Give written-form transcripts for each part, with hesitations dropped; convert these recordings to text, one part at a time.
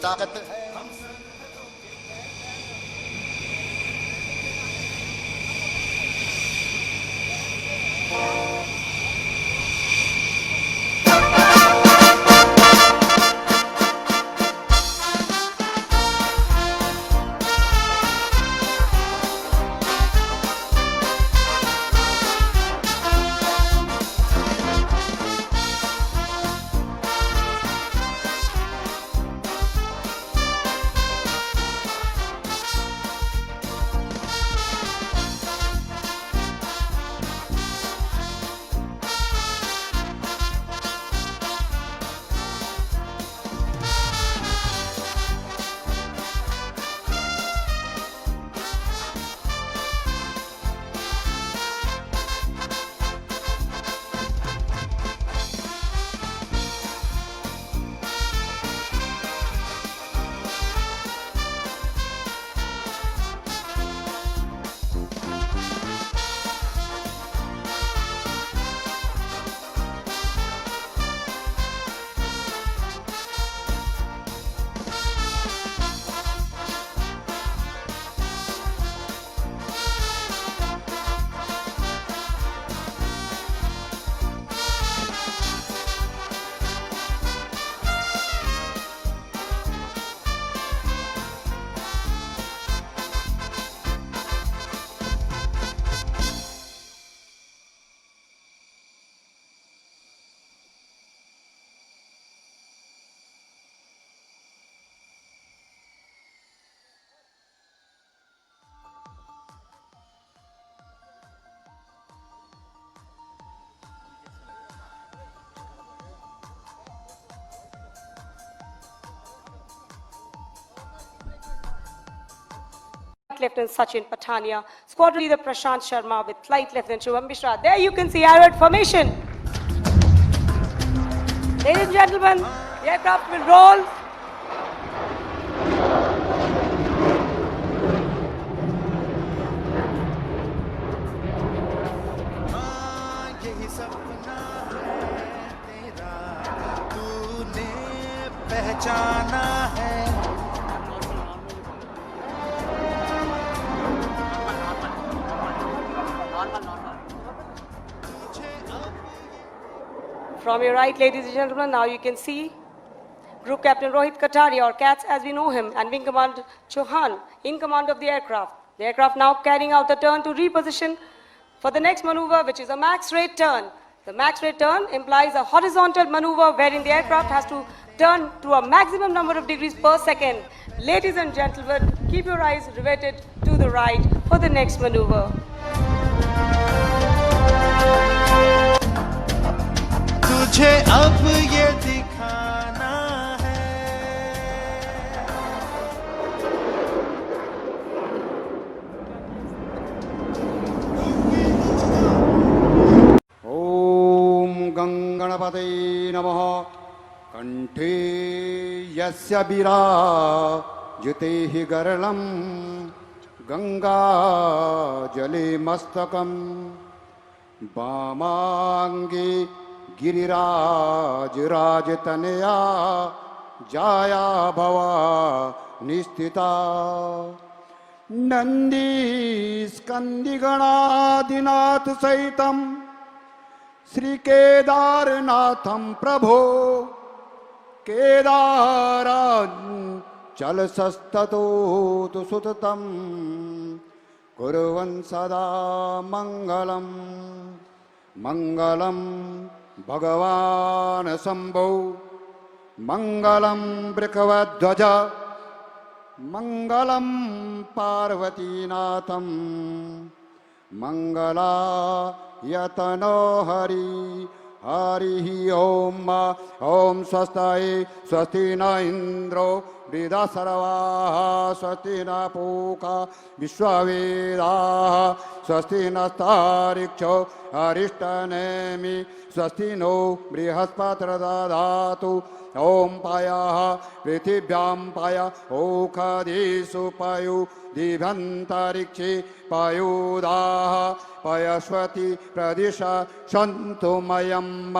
ताकत है। Lieutenant Sachin Patania, Squadron Leader Prashant Sharma with Flight Lieutenant Shubham Mishra. There you can see arrowhead formation. Ladies and gentlemen, the aircraft will roll. यही सपना है तेरा, तूने पहचाना है। From your right, ladies and gentlemen, now you can see Group Captain Rohit Kataria, or CATS as we know him, and Wing Commander Chauhan in command of the aircraft. The aircraft now carrying out the turn to reposition for the next maneuver, which is a max rate turn. The max rate turn implies a horizontal maneuver wherein the aircraft has to turn to a maximum number of degrees per second. Ladies and gentlemen, keep your eyes riveted to the right for the next maneuver. तुझे अब ये दिखाना है। ओम गंगणपते नमः। कंठे यस्य विराजते हि गरलं गंगा जले मस्तकं वामांगे गिरिराज राजतनया जाया भवा निस्थिता नंदी स्कंदिगणादिनाथ सहितं श्री केदारनाथं प्रभो केदाराचलसस्ततो तु सुततं कुर्वन् सदा मंगलम् मंगलम् भगवान शंभो मंगलम वृषभध्वज मंगलम पार्वतीनाथम मंगलायतनो हरि हरि ओम ओम स्वस्ति स्वस्ति न इंद्रो वृद्धसर्वाः स्वस्ति न पूषा विश्ववेदाः स्वस्ति नस्तार्क्ष्यो अरिष्टनेमि स्वस्ति नो बृहस्पतिर्दधातु ओम पायाः पृथिव्यां पाया ओखदिषु पायु दिव्यन्तरिक्षे पायुदाः पयस्वती प्रदिशा सन्तु मयम्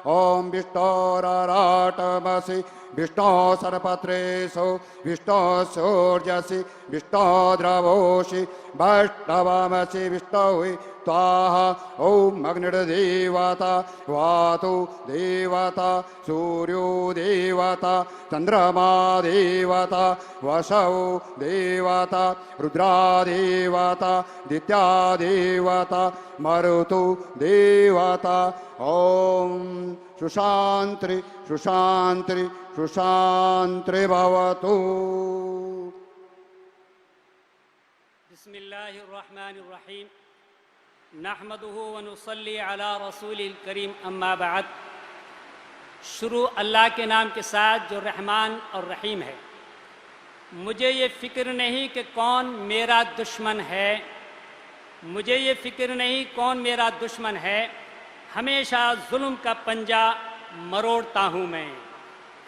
ॐ विष्णोराराटमसि विष्णो सरपत्रेषु विष्णो सूर्यसि विष्णो द्रवोषि वैष्णवमसि विष्णुहि स्वाहा ॐ अग्निर्देवता वातु देवता सूर्यो देवता चन्द्रमा देवता वसौ देवता रुद्रा देवता दित्या देवता मरुतु देवता ॐ सुशान्ति सुशान्ति सुशान्ति भवतु। बिस्मिल्लाहिर्रहमानिर्रहीम नहमदुहु व नुसल्ली अला रसूलिल करीम अम्मा बाद। शुरू अल्लाह के नाम के साथ जो रहमान और रहीम है। मुझे ये फ़िक्र नहीं कि कौन मेरा दुश्मन है, मुझे ये फ़िक्र नहीं कौन मेरा दुश्मन है। हमेशा जुल्म का पंजा मरोड़ता हूँ मैं,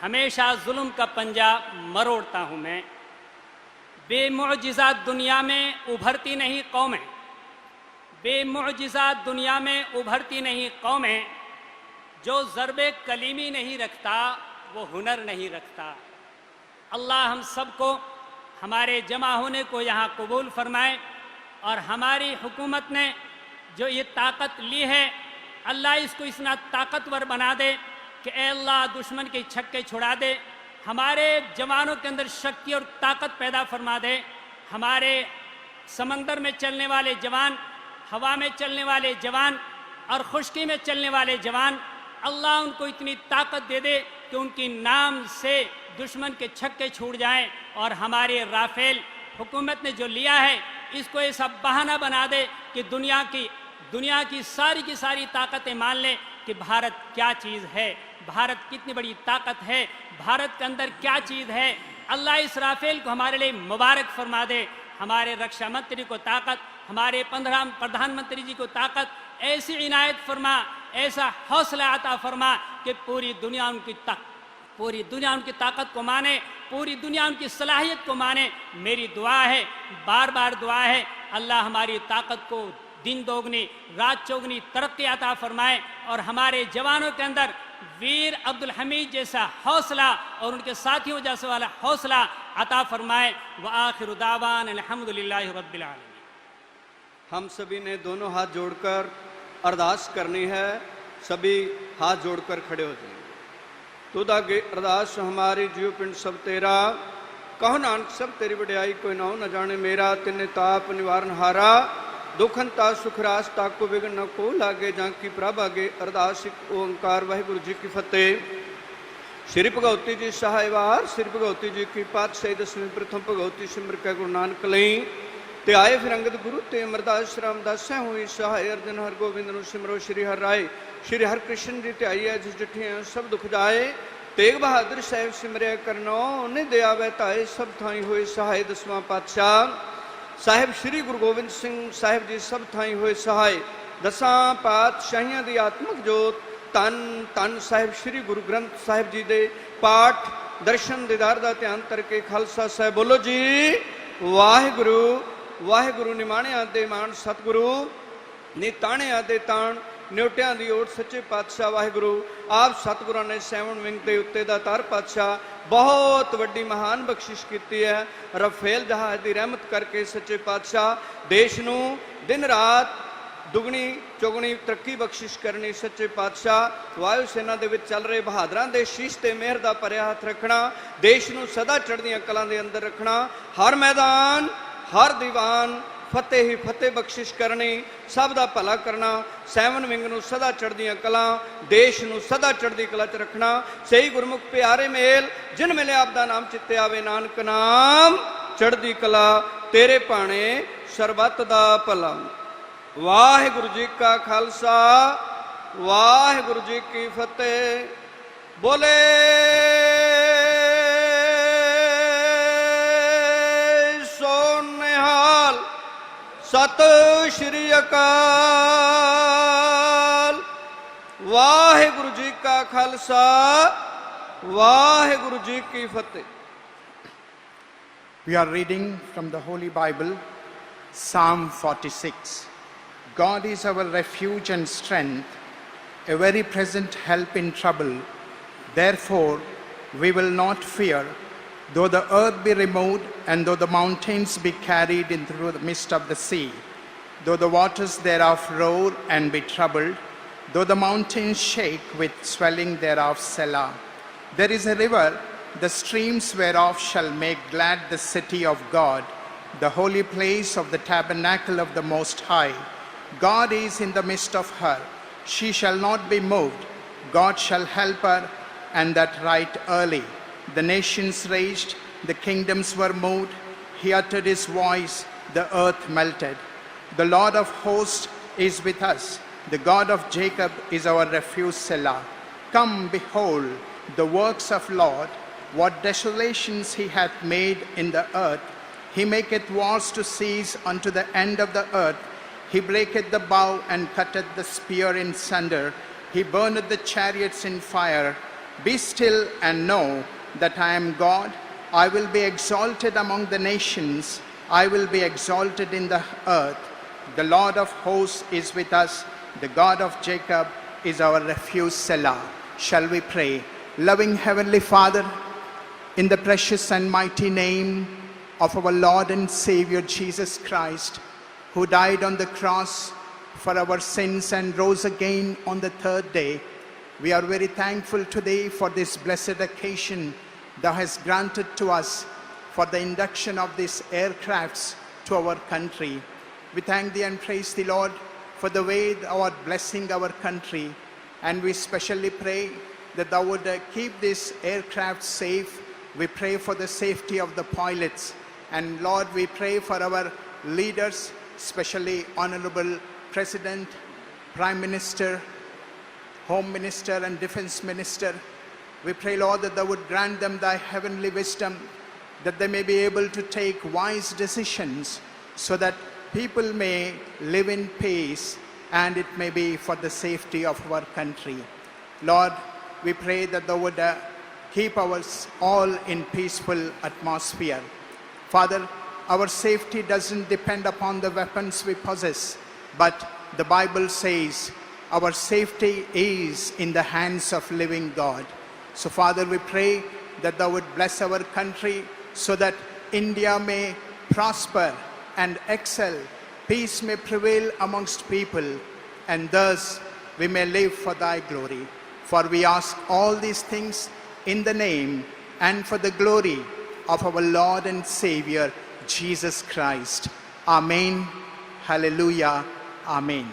हमेशा जुल्म का पंजा मरोड़ता हूँ मैं। बेमुअजिज़ात दुनिया में उभरती नहीं कौमें, बेमुअजिज़ात दुनिया में उभरती नहीं कौमें। जो ज़रबे कलीमी नहीं रखता वो हुनर नहीं रखता। अल्लाह हम सबको हमारे जमा होने को यहाँ कबूल फरमाए और हमारी हुकूमत ने जो ये ताकत ली है अल्लाह इसको इतना ताकतवर बना दे कि ए अल्लाह दुश्मन के छक्के छुड़ा दे। हमारे जवानों के अंदर शक्ति और ताकत पैदा फरमा दे। हमारे समंदर में चलने वाले जवान, हवा में चलने वाले जवान और खुश्की में चलने वाले जवान, अल्लाह उनको इतनी ताकत दे दे कि उनकी नाम से दुश्मन के छक्के छूट जाएं। और हमारे राफेल हुकूमत ने जो लिया है इसको ऐसा बहाना बना दे कि दुनिया की सारी ताकतें मान लें कि भारत क्या चीज़ है, भारत कितनी बड़ी ताकत है, भारत के अंदर क्या चीज़ है। अल्लाह इस राफेल को हमारे लिए मुबारक फरमा दे। हमारे रक्षा मंत्री को ताकत, हमारे प्रधानमंत्री जी को ताकत, ऐसी इनायत फरमा, ऐसा हौसला अता फरमा कि पूरी दुनिया उनकी ताकत को माने, पूरी दुनिया उनकी सलाहियत को माने। मेरी दुआ है, बार बार दुआ है, अल्लाह हमारी ताकत को दिन दोगुनी रात चौगुनी तरक्की अता फरमाए और हमारे जवानों के अंदर वीर अब्दुल हमीद जैसा हौसला और उनके साथियों जैसा वाला हौसला अता फरमाए। व आखिरु दावान अल्हम्दुलिल्लाहि रब्बिल आलमीन। हम सभी ने दोनों हाथ जोड़कर अरदास करनी है। सभी हाथ जोड़कर खड़े हो जाएंगे। तुद आगे अरदास हमारी जीव पिंड सब तेरा, कहो नानक सब तेरी वड्याई, कोई नाउ न जाने मेरा। तिन्ने ताप निवारण हारा, दुखंता सुखरास ताको विघ्न न को लागे। जांकी प्रभ आगे अरदास ओंकार वाहिगुरु जी की फतेह। श्री भगवती जी सहायवार, श्री भगवती जी की पातशाही दसवीं प्रथम भगवती सिमर के गुरु नानक लई। ते आए फिर अंगद गुरु ते अमरदास रामदास हुई सहाय। अर्जन हर गोविंद नु सिमरो श्री हर राय। श्री हर कृष्ण जी ते आइए जिस जठिया सब दुख जाए। तेग बहादुर साहिब सिमरिया करनो ने दया वहताए। सब थाई हुए सहाय। दसवां पातशाह साहिब श्री गुरु गोविंद सिंह साहिब जी सब थाई हुए सहाय। दसां पातशाहियां दी आत्मक जोत तन तन साहिब श्री गुरु ग्रंथ साहिब जी दे पाठ दर्शन दीदार दा ध्यान करके खालसा साहिब बोलो जी वाहिगुरु। वाहिगुरु निमाणिया दे मान सतगुरु, निताणिया दे ताण, न्योटियां दी ओट सच्चे पातशाह वाहिगुरु। आप सतगुरां ने सैवण विंग दे उत्ते दा तार पातशाह बहुत वड्डी महान बख्शिश की है। रफेल जहाज की रहमत करके सच्चे पातशाह देश नू दिन रात दुगनी चौगनी तरक्की बख्शिश करनी। सच्चे पातशाह वायु सेना दे विच चल रहे बहादरां दे शीश ते मेहर दा भरिया हथ रखना। देश नू सदा चढ़दियां कलां दे अंदर रखना। हर मैदान हर दीवान फतेह ही फतेह बख्शिश करनी। सब दा भला करना। सैवन विंग नू सदा चढ़दियां कलां, देश नू सदा चढ़दी कला च रखना। सही गुरमुख प्यारे मेल जिन मिले आप दा नाम चित्ते आवे। नानक नाम चढ़दी कला तेरे भाणे सरबत दा भला। वाहिगुरु जी का खालसा वाहिगुरु जी की फतेह। बोले सत श्री अकाल। वाहिगुरु जी का खालसा वाहिगुरु जी की फतेह। We are reading from the Holy Bible, Psalm 46. God is our refuge and strength, a very present help in trouble. Therefore, we will not fear, though the earth be removed, and though the mountains be carried in through the midst of the sea, though the waters thereof roar and be troubled, though the mountains shake with swelling thereof, Selah. There is a river, the streams whereof shall make glad the city of God, the holy place of the tabernacle of the Most High. God is in the midst of her. She shall not be moved. God shall help her, and that right early. The nations raged, the kingdoms were moved. He uttered his voice, the earth melted. The Lord of hosts is with us. The God of Jacob is our refuge, Selah. Come, behold the works of Lord, what desolations he hath made in the earth. He maketh wars to cease unto the end of the earth. He breaketh the bow and cutteth the spear in sunder. He burneth the chariots in fire. Be still and know that I am God. I will be exalted among the nations. I will be exalted in the earth. The Lord of hosts is with us. The God of Jacob is our refuge, Selah. Shall we pray? Loving Heavenly Father, in the precious and mighty name of our Lord and Savior Jesus Christ, who died on the cross for our sins and rose again on the third day, we are very thankful today for this blessed occasion Thou hast granted to us for the induction of these aircrafts to our country. We thank Thee and praise Thee, Lord, for the way Thou art blessing our country. And we specially pray that Thou would keep this aircraft safe. We pray for the safety of the pilots. And Lord, we pray for our leaders, especially Honorable President, Prime Minister, Home Minister and Defense Minister. We pray, Lord, that Thou would grant them Thy heavenly wisdom, that they may be able to take wise decisions so that people may live in peace and it may be for the safety of our country. Lord, we pray that Thou would keep us all in peaceful atmosphere. Father, our safety doesn't depend upon the weapons we possess, but the Bible says our safety is in the hands of living God. So Father, we pray that Thou would bless our country so that India may prosper and excel, peace may prevail amongst people, and thus we may live for Thy glory. For we ask all these things in the name and for the glory of our Lord and Savior, Jesus Christ. Amen. Hallelujah. Amen.